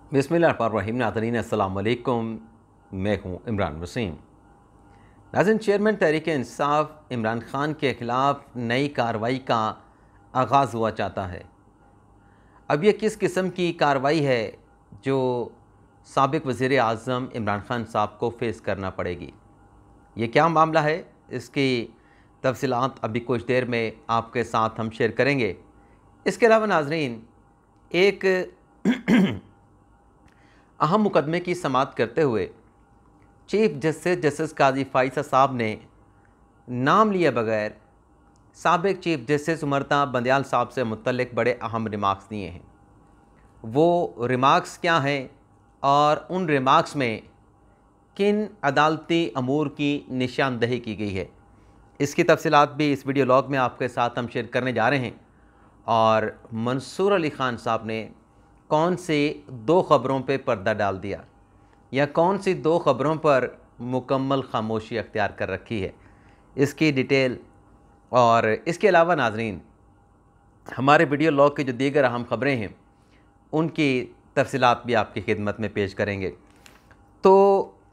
बिस्मिल्लाहिर्रहमानिर्रहीम। नाज़रीन अस्सलाम वालेकुम, मैं हूँ इमरान वसीम। नाज़रीन, चेयरमैन तहरीक इंसाफ इमरान ख़ान के ख़िलाफ़ नई कार्रवाई का आगाज़ हुआ चाहता है। अब ये किस किस्म की कार्रवाई है जो साबिक़ वज़ीर आज़म इमरान ख़ान साहब को फ़ेस करना पड़ेगी? ये क्या मामला है, इसकी तफ़सीलात अभी कुछ देर में आपके साथ हम शेयर करेंगे। इसके अलावा नाज़रीन, एक अहम मुकदमे की समाअत करते हुए चीफ जस्टिस काजी फ़ाइज़ साहब ने नाम लिए बगैर साबिक़ चीफ जस्टिस उमरता बंदयाल साहब से मुतल्लिक़ बड़े अहम रिमार्क्स दिए हैं। वो रिमार्क्स क्या हैं और उन रिमार्क्स में किन अदालती अमूर की निशानदही की गई है, इसकी तफ़सीलात भी इस वीडियो लॉग में आपके साथ हम शेयर करने जा रहे हैं। और मंसूर अली ख़ान साहब ने कौन सी दो ख़बरों पे पर्दा डाल दिया या कौन सी दो ख़बरों पर मुकम्मल खामोशी अख्तियार कर रखी है, इसकी डिटेल। और इसके अलावा नाज़रीन, हमारे वीडियो लॉग की जो दीगर अहम ख़बरें हैं उनकी तफ़सीलात भी आपकी खिदमत में पेश करेंगे। तो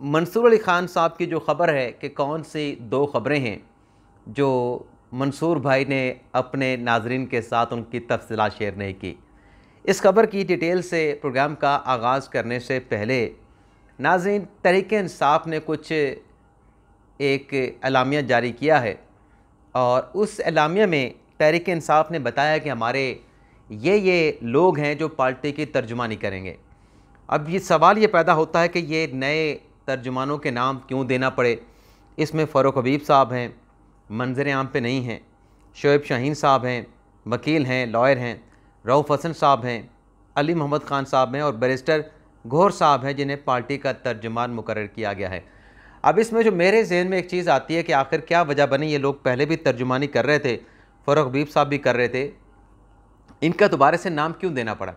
मंसूर अली ख़ान साहब की जो ख़बर है कि कौन सी दो ख़बरें हैं जो मंसूर भाई ने अपने नाज़रीन के साथ उनकी तफ़सीलात शेयर नहीं की, इस खबर की डिटेल से प्रोग्राम का आगाज़ करने से पहले नाज़रीन, तहरीक इंसाफ ने कुछ एक एलामिया जारी किया है और उस एलामिया में तहरीक इंसाफ ने बताया कि हमारे ये लोग हैं जो पार्टी की तर्जुमानी करेंगे। अब ये सवाल ये पैदा होता है कि ये नए तर्जुमानों के नाम क्यों देना पड़े। इसमें फ़ारूक हबीब साहब हैं, मंजर आम पे नहीं हैं, शोएब शाहीन साहब हैं, वकील हैं, लॉयर हैं, रऊफ़ हसन साहब हैं, अली मोहम्मद ख़ान साहब हैं और बैरिस्टर गौहर साहब हैं जिन्हें पार्टी का तर्जुमान मुकर्रर किया गया है। अब इसमें जो मेरे ज़हन में एक चीज़ आती है कि आखिर क्या वजह बनी, ये लोग पहले भी तर्जुमानी कर रहे थे, फ़ारूक हबीब साहब भी कर रहे थे, इनका दोबारा से नाम क्यों देना पड़ा?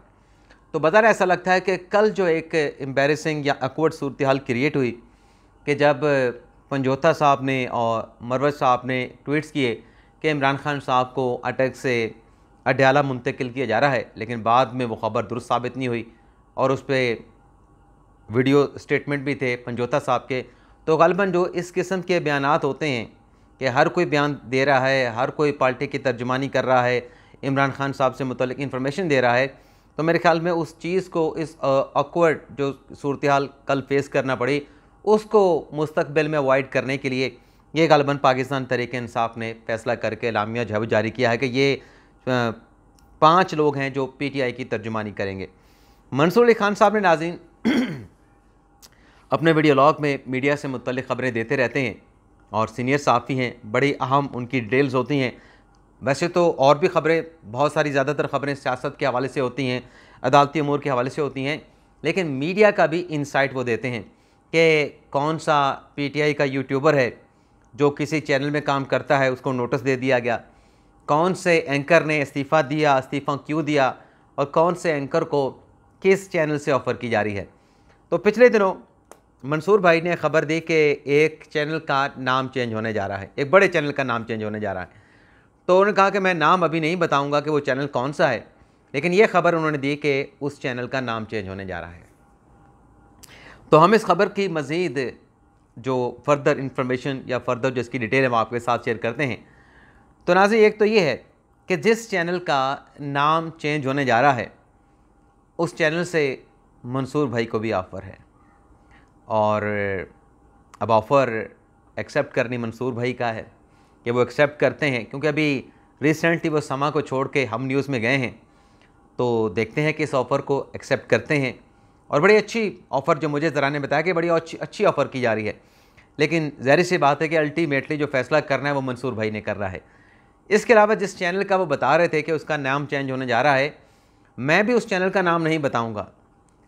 तो बता रहा ऐसा लगता है कि कल जो एक एम्बेरसिंग या अकवर्ड सूरत हाल क्रिएट हुई कि जब पंजोता साहब ने और मरवत साहब ने ट्वीट्स किए कि इमरान ख़ान साहब को अटैक से अडयाला मुंतकिल किया जा रहा है, लेकिन बाद में वो ख़बर दुरुस्त साबित नहीं हुई और उस पर वीडियो स्टेटमेंट भी थे पंजोता साहब के। तो ग़ालिबन जो इस किस्म के बयानात होते हैं कि हर कोई बयान दे रहा है, हर कोई पार्टी की तर्जुमानी कर रहा है, इमरान ख़ान साहब से मुतल्लिक़ इन्फॉर्मेशन दे रहा है, तो मेरे ख़्याल में उस चीज़ को, इस ऑकवर्ड जो सूरत हाल कल फेस करना पड़ी, उसको मुस्तक़बिल में अवॉइड करने के लिए ये ग़ालिबन पाकिस्तान तहरीक इंसाफ ने फ़ैसला करके एलामिया जो है जारी किया है कि ये 5 लोग हैं जो PTI की तर्जुमानी करेंगे। मंसूर अली ख़ान साहब ने नाज़रीन अपने वीडियो लॉग में मीडिया से मुतल्लिक़ ख़बरें देते रहते हैं और सीनियर सहाफ़ी हैं, बड़ी अहम उनकी डिटेल्स होती हैं। वैसे तो और भी ख़बरें बहुत सारी, ज़्यादातर ख़बरें सियासत के हवाले से होती हैं, अदालती अमूर के हवाले से होती हैं, लेकिन मीडिया का भी इंसाइट वो देते हैं कि कौन सा PTI का यूट्यूबर है जो किसी चैनल में काम करता है, उसको नोटिस दे दिया गया, कौन से एंकर ने इस्तीफ़ा दिया, इस्तीफ़ा क्यों दिया, और कौन से एंकर को किस चैनल से ऑफ़र की जा रही है। तो पिछले दिनों मंसूर भाई ने ख़बर दी कि एक चैनल का नाम चेंज होने जा रहा है, एक बड़े चैनल का नाम चेंज होने जा रहा है। तो उन्होंने कहा कि मैं नाम अभी नहीं बताऊंगा कि वो चैनल कौन सा है, लेकिन ये ख़बर उन्होंने दी कि उस चैनल का नाम चेंज होने जा रहा है। तो हम इस ख़बर की मज़ीद जो फर्दर इंफॉर्मेशन या फर्दर जो इसकी डिटेल है वो आपके साथ शेयर करते हैं। तो नाज़रीन, एक तो ये है कि जिस चैनल का नाम चेंज होने जा रहा है उस चैनल से मंसूर भाई को भी ऑफ़र है और अब ऑफ़र एक्सेप्ट करनी मंसूर भाई का है कि वो एक्सेप्ट करते हैं, क्योंकि अभी रिसेंटली वो समा को छोड़ के हम न्यूज़ में गए हैं। तो देखते हैं कि इस ऑफ़र को एक्सेप्ट करते हैं। और बड़ी अच्छी ऑफ़र, जो मुझे ज़रा ने बताया कि बड़ी अच्छी ऑफ़र की जा रही है, लेकिन ज़ाहिर सी बात है कि अल्टीमेटली जो फ़ैसला करना है वो मंसूर भाई ने कर रहा है। इसके अलावा जिस चैनल का वो बता रहे थे कि उसका नाम चेंज होने जा रहा है, मैं भी उस चैनल का नाम नहीं बताऊँगा,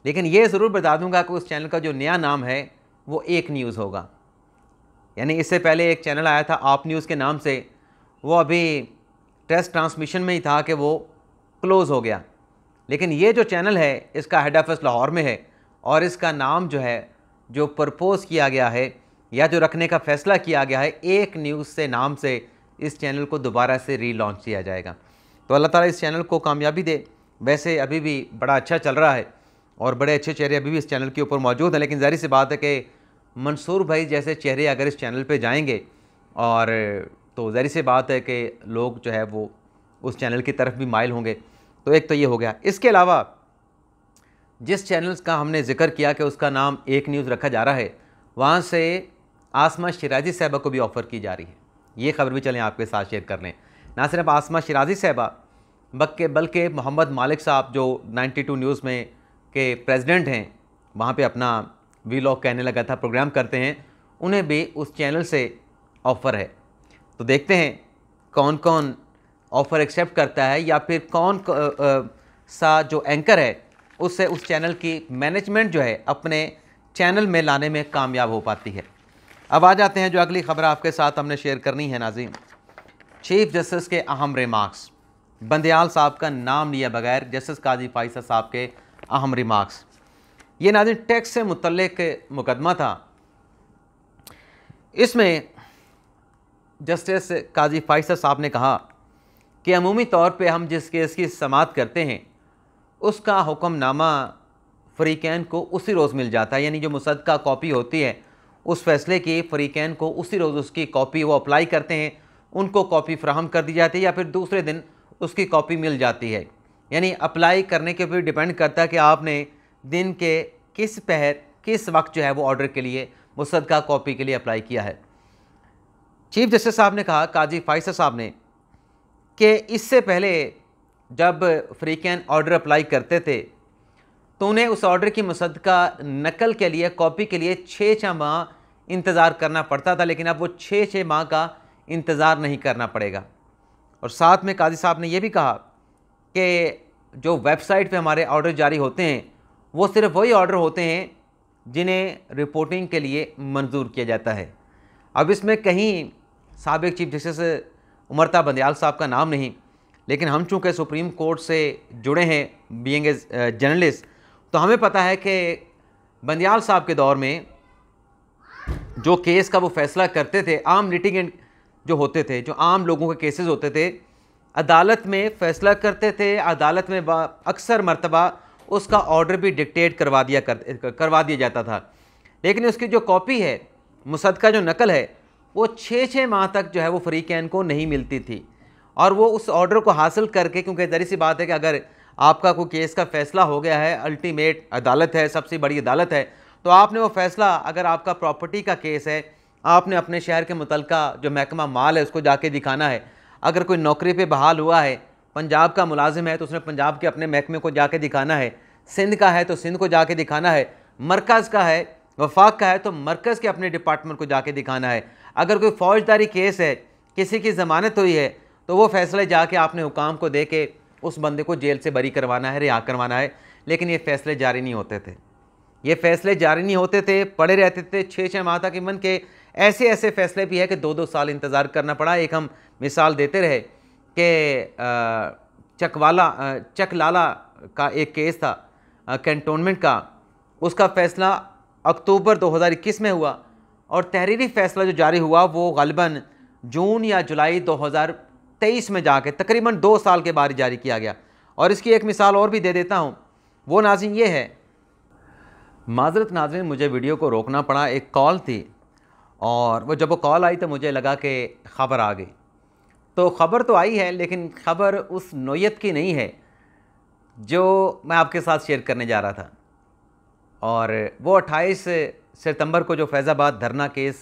लेकिन ये ज़रूर बता दूँगा कि उस चैनल का जो नया नाम है वो एक न्यूज़ होगा। यानी इससे पहले एक चैनल आया था आप न्यूज़ के नाम से, वो अभी टेस्ट ट्रांसमिशन में ही था कि वो क्लोज़ हो गया। लेकिन ये जो चैनल है इसका हेड ऑफिस लाहौर में है और इसका नाम जो है, जो प्रपोज़ किया गया है या जो रखने का फ़ैसला किया गया है, एक न्यूज़ से नाम से इस चैनल को दोबारा से रीलॉन्च किया जाएगा। तो अल्लाह ताला इस चैनल को कामयाबी दे। वैसे अभी भी बड़ा अच्छा चल रहा है और बड़े अच्छे चेहरे अभी भी इस चैनल के ऊपर मौजूद हैं, लेकिन ज़ाहिर सी बात है कि मंसूर भाई जैसे चेहरे अगर इस चैनल पे जाएंगे और तो ज़ाहिर सी बात है कि लोग जो है वो उस चैनल की तरफ भी माइल होंगे। तो एक तो ये हो गया। इसके अलावा जिस चैनल्स का हमने जिक्र किया कि उसका नाम एक न्यूज़ रखा जा रहा है, वहाँ से आसमा शिराजी साहबा को भी ऑफ़र की जा रही है। ये खबर भी चलें आपके साथ शेयर कर लें। ना सिर्फ आसमा शिराजी साहबा बल्कि मोहम्मद मालिक साहब जो 92 न्यूज़ में के प्रेसिडेंट हैं, वहाँ पे अपना वीलॉग कहने लगा था, प्रोग्राम करते हैं, उन्हें भी उस चैनल से ऑफ़र है। तो देखते हैं कौन कौन ऑफ़र एक्सेप्ट करता है या फिर कौन सा जो एंकर है उससे उस चैनल की मैनेजमेंट जो है अपने चैनल में लाने में कामयाब हो पाती है। अब आ जाते हैं जो अगली खबर आपके साथ हमने शेयर करनी है नाज़रीन। चीफ जस्टिस के अहम रिमार्क्स, बंदयाल साहब का नाम लिए बगैर जस्टिस काजी फाइसा साहब के अहम रिमार्क्स। ये नाज़रीन टैक्स से मुतल्लिक मुकदमा था। इसमें जस्टिस काजी फाइसा साहब ने कहा कि अमूमी तौर पे हम जिस केस की समाअत करते हैं उसका हुक्मनामा फ़रीक़ैन को उसी रोज़ मिल जाता है, यानी जो मुसद्दका कॉपी होती है उस फैसले की फ़रीक़ैन को उसी रोज़ उसकी कॉपी वो अप्लाई करते हैं, उनको कॉपी फ्राहम कर दी जाती है या फिर दूसरे दिन उसकी कॉपी मिल जाती है। यानी अप्लाई करने के ऊपर डिपेंड करता है कि आपने दिन के किस पहर किस वक्त जो है वो ऑर्डर के लिए मुसद्दका कॉपी के लिए अप्लाई किया है। चीफ जस्टिस साहब ने कहा, काजी फाइसा साहब ने, कि इससे पहले जब फ़रीक़ैन ऑर्डर अप्लाई करते थे तो उन्हें उस ऑर्डर की मुसद्दका नकल के लिए कॉपी के लिए 6 माह इंतज़ार करना पड़ता था, लेकिन अब वो 6 माह का इंतज़ार नहीं करना पड़ेगा। और साथ में काजी साहब ने यह भी कहा कि जो वेबसाइट पे हमारे ऑर्डर जारी होते हैं वो सिर्फ वही ऑर्डर होते हैं जिन्हें रिपोर्टिंग के लिए मंजूर किया जाता है। अब इसमें कहीं साबिक़ चीफ जस्टिस उमरता बंदयाल साहब का नाम नहीं, लेकिन हम चूँकि सुप्रीम कोर्ट से जुड़े हैं बीइंग ए जर्नलिस्ट, तो हमें पता है कि बंदयाल साहब के दौर में जो केस का वो फैसला करते थे, आम लिटिगेंट जो होते थे, जो आम लोगों के केसेस होते थे, अदालत में फ़ैसला करते थे। अदालत में अक्सर मर्तबा उसका ऑर्डर भी डिक्टेट करवा दिया जाता था, लेकिन उसकी जो कॉपी है, मुसद्दका जो नकल है, वो 6 माह तक जो है वो फ़रीक़ैन को नहीं मिलती थी। और वो उस ऑर्डर को हासिल करके, क्योंकि ज़ाहिर सी बात है कि अगर आपका कोई केस का फ़ैसला हो गया है, अल्टीमेट अदालत है, सबसे बड़ी अदालत है, तो आपने वो फ़ैसला, अगर आपका प्रॉपर्टी का केस है, आपने अपने शहर के मुतल्लिका जो महकमा माल है उसको जाके दिखाना है। अगर कोई नौकरी पे बहाल हुआ है, पंजाब का मुलाजिम है तो उसने पंजाब के अपने महकमे को जाके दिखाना है, सिंध का है तो सिंध को जाके दिखाना है, मरकज़ का है, वफाक का है तो मरकज़ के अपने डिपार्टमेंट को जाके दिखाना है। अगर कोई फ़ौजदारी केस है, किसी की ज़मानत हुई है, तो वो फ़ैसले जाके आपने हुकाम को दे के उस बंदे को जेल से बरी करवाना है, रिहा करवाना है। लेकिन ये फ़ैसले जारी नहीं होते थे, ये फ़ैसले जारी नहीं होते थे, पड़े रहते थे 6 माह तक। इवन के ऐसे ऐसे फ़ैसले भी है कि 2-2 साल इंतज़ार करना पड़ा। एक हम मिसाल देते रहे कि चकलाला का एक केस था कैंटोनमेंट का, उसका फ़ैसला अक्टूबर 2021 में हुआ और तहरीरी फ़ैसला जो जारी हुआ वो ग़ालिबन जून या जुलाई 2023 में जाके तकरीबन 2 साल के बाद जारी किया गया। और इसकी एक मिसाल और भी दे देता हूँ, वो नाज़रीन ये है, माज़रत नाज़रीन मुझे वीडियो को रोकना पड़ा, एक कॉल थी और वो जब वो कॉल आई तो मुझे लगा कि ख़बर आ गई। तो ख़बर तो आई है, लेकिन ख़बर उस नोयत की नहीं है जो मैं आपके साथ शेयर करने जा रहा था। और वो 28 सितंबर को जो फैज़ाबाद धरना केस,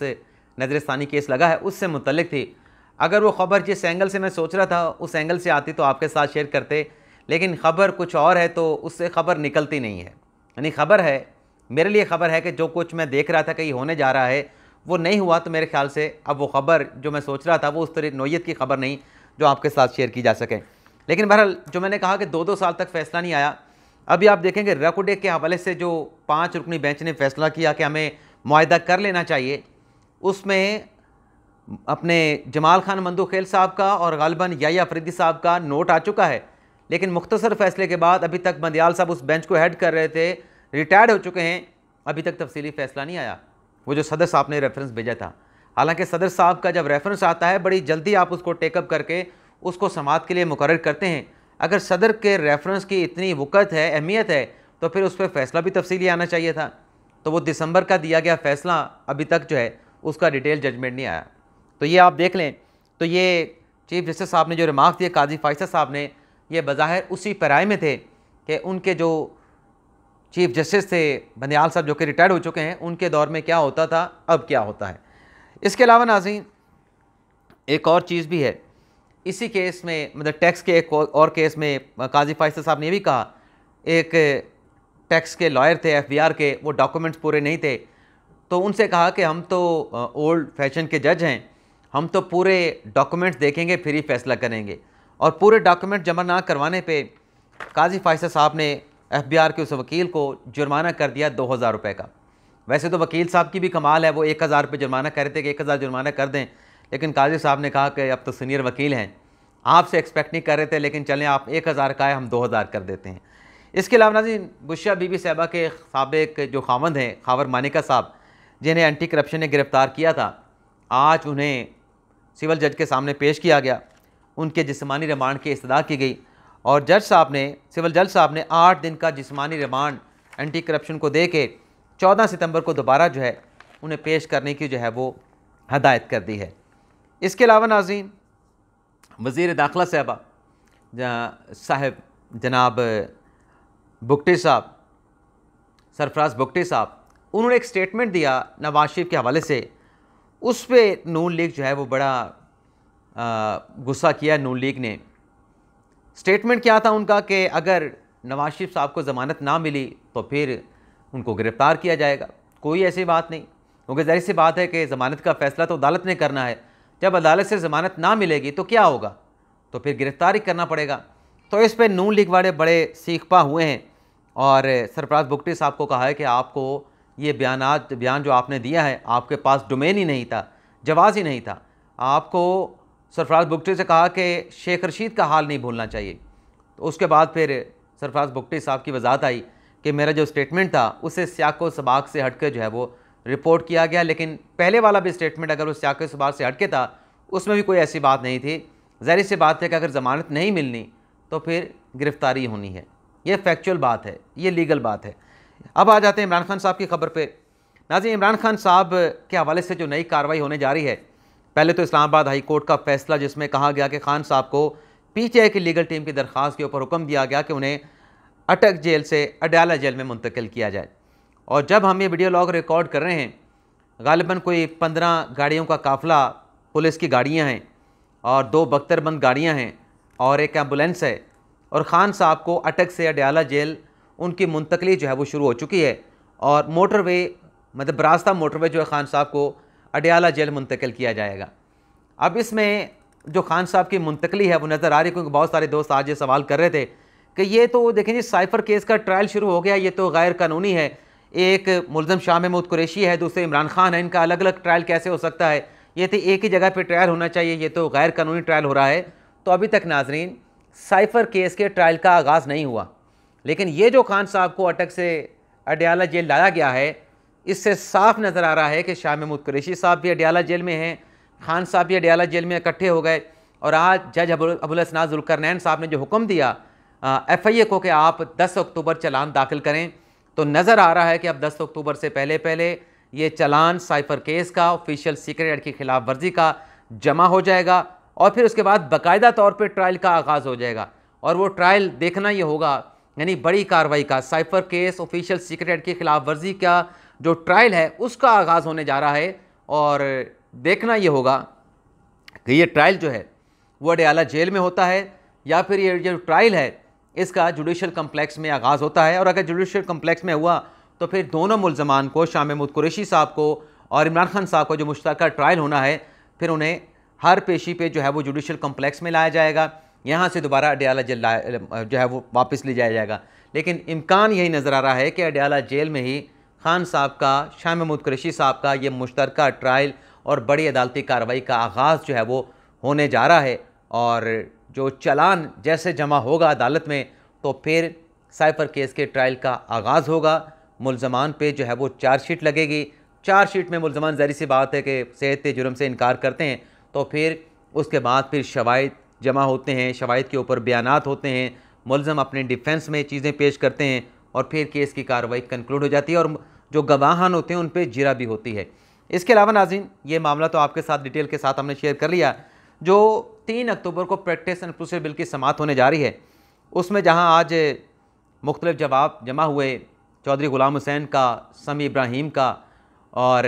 नज़रसानी केस लगा है, उससे मुतल्लिक थी। अगर वो ख़बर जिस एंगल से मैं सोच रहा था उस एंगल से आती तो आपके साथ शेयर करते, लेकिन ख़बर कुछ और है तो उससे ख़बर निकलती नहीं है। यानी ख़बर है, मेरे लिए ख़बर है कि जो कुछ मैं देख रहा था कि होने जा रहा है वो नहीं हुआ, तो मेरे ख्याल से अब वो ख़बर जो मैं सोच रहा था वो उस तरह नोयत की ख़बर नहीं जो आपके साथ शेयर की जा सके। लेकिन बहरहाल जो मैंने कहा कि 2-2 साल तक फ़ैसला नहीं आया। अभी आप देखेंगे रकुडे के हवाले से जो 5 रुकनी बेंच ने फ़ैसला किया कि हमें मुआहदा कर लेना चाहिए, उसमें अपने जमाल खान मंदूखेल साहब का और ग़ालिबन याया अफरीदी साहब का नोट आ चुका है। लेकिन मुख्तसर फ़ैसले के बाद अभी तक बंदयाल साहब उस बेंच को हेड कर रहे थे, रिटायर्ड हो चुके हैं, अभी तक तफसीली फ़ैसला नहीं आया। वो जो सदर साहब ने रेफरेंस भेजा था, हालांकि सदर साहब का जब रेफरेंस आता है बड़ी जल्दी आप उसको टेकअप करके उसको समाअत के लिए मुकर्रर करते हैं। अगर सदर के रेफरेंस की इतनी वक़्त है, अहमियत है, तो फिर उस पर फैसला भी तफसीली आना चाहिए था। तो वो दिसंबर का दिया गया फ़ैसला अभी तक जो है उसका डिटेल जजमेंट नहीं आया। तो ये आप देख लें, तो ये चीफ जस्टिस साहब ने जो रिमार्क दिए काजी फ़ाइज़ साहब ने, ये बज़ाहिर उसी पैराए में थे कि उनके जो चीफ जस्टिस थे बंदियाल साहब, जो कि रिटायर्ड हो चुके हैं, उनके दौर में क्या होता था, अब क्या होता है। इसके अलावा नाज़रीन एक और चीज़ भी है इसी केस में, मतलब टैक्स के एक और केस में काजी फ़ाइज़ साहब ने भी कहा, एक टैक्स के लॉयर थे FBR के, वो डॉक्यूमेंट्स पूरे नहीं थे, तो उनसे कहा कि हम तो ओल्ड फैशन के जज हैं, हम तो पूरे डॉक्यूमेंट्स देखेंगे फिर ही फैसला करेंगे। और पूरे डॉक्यूमेंट जमा ना करवाने पे काजी फ़ाइज़ साहब ने FBR के उस वकील को जुर्माना कर दिया 2000 रुपये का। वैसे तो वकील साहब की भी कमाल है, वो 1000 रुपये जुर्माना कह रहे थे कि 1000 जुर्माना कर दें, लेकिन काजी साहब ने कहा कि अब तो सीनियर वकील हैं, आपसे एक्सपेक्ट नहीं कर रहे थे, लेकिन चलें आप 1000 का है, हम 2000 कर देते हैं। इसके अलावा नाज़रीन बुशरा बीबी साहिबा के साबिक जो खावंद हैं खावर मानिका साहब, जिन्हें एंटी करप्शन ने गिरफ़्तार किया था, आज उन्हें सिविल जज के सामने पेश किया गया। उनके जिस्मानी रिमांड की इस्तदा की गई और सिविल जज साहब ने 8 दिन का जिस्मानी रिमांड एंटी करप्शन को दे के 14 सितंबर को दोबारा जो है उन्हें पेश करने की जो है वो हदायत कर दी है। इसके अलावा नाज़रीन वज़ीर दाखिला साहब जनाब बुगटी साहब, सरफराज बुगटी साहब, उन्होंने एक स्टेटमेंट दिया नवाज शरीफ के हवाले से। उस पर नून लीग जो है वो बड़ा गुस्सा किया नून लीग ने। स्टेटमेंट क्या था उनका कि अगर नवाज शरीफ साहब को ज़मानत ना मिली तो फिर उनको गिरफ़्तार किया जाएगा। कोई ऐसी बात नहीं, क्योंकि ज़ाहिर सी बात है कि ज़मानत का फ़ैसला तो अदालत ने करना है। जब अदालत से ज़मानत ना मिलेगी तो क्या होगा, तो फिर गिरफ़्तार ही करना पड़ेगा। तो इस पर नून लीग वाले बड़े सीखपा हुए हैं और सरफराज बुगटी साहब को कहा है कि आपको ये बयान जो आपने दिया है, आपके पास डोमेन ही नहीं था, जवाज़ ही नहीं था। आपको सरफराज बुगटी से कहा कि शेख रशीद का हाल नहीं भूलना चाहिए। तो उसके बाद फिर सरफराज बुगटी साहब की वजाहत आई कि मेरा जो स्टेटमेंट था उसे सियाको सबाक से हट के जो है वो रिपोर्ट किया गया, लेकिन पहले वाला भी स्टेटमेंट अगर वो सियाको सबाक से हट के था उसमें भी कोई ऐसी बात नहीं थी। ज़ाहिर सी बात है कि अगर ज़मानत नहीं मिलनी तो फिर गिरफ़्तारी होनी है। ये फैक्चुअल बात है, ये लीगल बात है। अब आ जाते हैं इमरान खान साहब की खबर पे। नाज़रीन इमरान खान साहब के हवाले से जो नई कार्रवाई होने जा रही है, पहले तो इस्लामाबाद हाई कोर्ट का फैसला जिसमें कहा गया कि खान साहब को PTI की लीगल टीम की दरख्वास्त के ऊपर हुक्म दिया गया कि उन्हें अटक जेल से अडयाला जेल में मुंतकिल किया जाए। और जब हम ये वीडियो लॉग रिकॉर्ड कर रहे हैं, गालिबन कोई 15 गाड़ियों का काफ़िला पुलिस की गाड़ियाँ हैं और 2 बख्तरबंद गाड़ियाँ हैं और एक एम्बुलेंस है, और ख़ान साहब को अटक से अडयाला जेल उनकी मुंतकली जो है वो शुरू हो चुकी है। और मोटरवे मतलब रास्ता मोटरवे जो है ख़ान साहब को अडयाला जेल मुंतकिल किया जाएगा। अब इसमें जो ख़ान साहब की मुंतकली है वो नज़र आ रही है, क्योंकि बहुत सारे दोस्त आज ये सवाल कर रहे थे कि ये तो देखें जी साइफ़र केस का ट्रायल शुरू हो गया, ये तो गैर कानूनी है। एक मुलज़म शाह महमूद कुरैशी है, दूसरे इमरान खान है, इनका अलग अलग ट्रायल कैसे हो सकता है? ये तो एक ही जगह पर ट्रायल होना चाहिए, ये तो गैर कानूनी ट्रायल हो रहा है। तो अभी तक नाजरीन साइफ़र केस के ट्रायल का आगाज़ नहीं हुआ, लेकिन ये जो खान साहब को अटक से अडयाला जेल लाया गया है, इससे साफ नज़र आ रहा है कि शाह महमूद कुरैशी साहब भी अडयाला जेल में हैं, खान साहब भी अडयाला जेल में इकट्ठे हो गए। और आज जज अबुल हसनात जुल्करनैन साहब ने जो हुक्म दिया FIA को कि आप 10 अक्टूबर चलान दाखिल करें, तो नज़र आ रहा है कि अब 10 अक्टूबर से पहले पहले ये चलान साइफ़र केस का, ऑफिशियल सीक्रेट एक्ट की खिलाफ वर्जी का जमा हो जाएगा और फिर उसके बाद बाकायदा तौर पे ट्रायल का आगाज़ हो जाएगा। और वो ट्रायल देखना ये होगा, यानी बड़ी कार्रवाई का cipher case, official secret act की खिलाफ वर्जी का जो ट्रायल है उसका आगाज़ होने जा रहा है। और देखना ये होगा कि ये ट्रायल जो है वो अडयाला जेल में होता है या फिर ये जो ट्रायल है इसका जुडिशल कम्प्लेक्स में आगाज़ होता है। और अगर जुडिशल कम्प्लेक्स में हुआ तो फिर दोनों मुलज़मान को, शाह महमूद कुरैशी साहब को और इमरान खान साहब को जो मुश्तरका ट्रायल होना है, फिर उन्हें हर पेशी पे जो है वो जुडिशल कम्प्लेक्स में लाया जाएगा, यहाँ से दोबारा अडयाला जेल जो है वो वापस ले जाया जाएगा। लेकिन इम्कान यही नज़र आ रहा है कि अडयाला जेल में ही खान साहब का, शाह महमूद कुरैशी साहब का ये मुश्तरका ट्रायल और बड़ी अदालती कार्रवाई का आगाज़ जो है वो होने जा रहा है। और जो चलान जैसे जमा होगा अदालत में तो फिर साइफ़र केस के ट्रायल का आगाज़ होगा। मुलज़मान पे जो है वो चार्जशीट लगेगी। चार्जशीट में मुलज़मान ज़ाहिर सी बात है कि सेहत जुर्म से इनकार करते हैं, तो फिर उसके बाद फिर शवाहिद जमा होते हैं, शवाहिद के ऊपर बयानात होते हैं, मुलज़म अपने डिफेंस में चीज़ें पेश करते हैं और फिर केस की कार्रवाई कंक्लूड हो जाती है और जो गवाहान होते हैं उन पर जिरा भी होती है। इसके अलावा नाज़रीन, ये मामला तो आपके साथ डिटेल के साथ हमने शेयर कर लिया। जो 3 अक्टूबर को प्रैक्टिस एंड प्रोसीजर बिल की समाअत होने जा रही है, उसमें जहां आज मुख्तलिफ जवाब जमा हुए, चौधरी ग़ुलाम हुसैन का, समी इब्राहीम का, और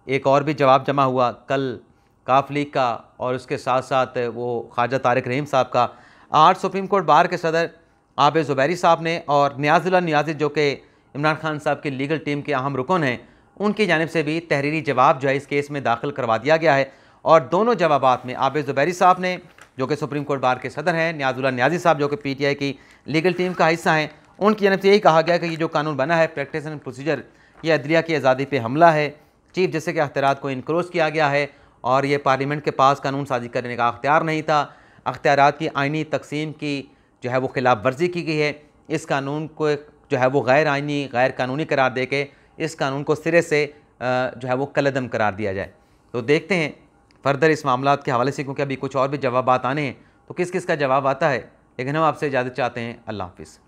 एक और भी जवाब जमा हुआ कल काफ लीग का, और उसके साथ साथ वो ख्वाजा तारिक रहीम साहब का। आज सुप्रीम कोर्ट बार के सदर आबिद ज़ुबैरी साहब ने और नियाज़ुल्लाह नियाज़ी, जो कि इमरान खान साहब की लीगल टीम के अहम रुकन हैं, उनकी जानिब से भी तहरीरी जवाब जो है इस केस में दाखिल करवा दिया गया है। और दोनों जवाबात में आबिद ज़ुबैरी साहब ने, जो कि सुप्रीम कोर्ट बार के सदर हैं, नियाज़ुल्लाह नियाज़ी साहब जो कि PTI की लीगल टीम का हिस्सा हैं, उनकी जानिब से यही कहा गया कि ये जो कानून बना है प्रैक्टिस एंड प्रोसीजर, ये अदलिया की आज़ादी पर हमला है, चीफ जस्टिस के अख्तियारात को इनक्रोच किया गया है और ये पार्लियामेंट के पास कानून साजी करने का अख्तियार नहीं था। अख्तियारात की आइनी तकसीम की जो है वो खिलाफ वर्जी की गई है। इस कानून को जो है वो गैर आइनी, गैर कानूनी करार दे के इस कानून को सिरे से जो है वो कलअदम करार दिया जाए। तो देखते हैं फर्दर इस मामला के हवाले से, क्योंकि अभी कुछ और भी जवाब आने हैं, तो किस किस का जवाब आता है। लेकिन हम आपसे इजाज़त चाहते हैं। अल्लाह हाफ़िज़।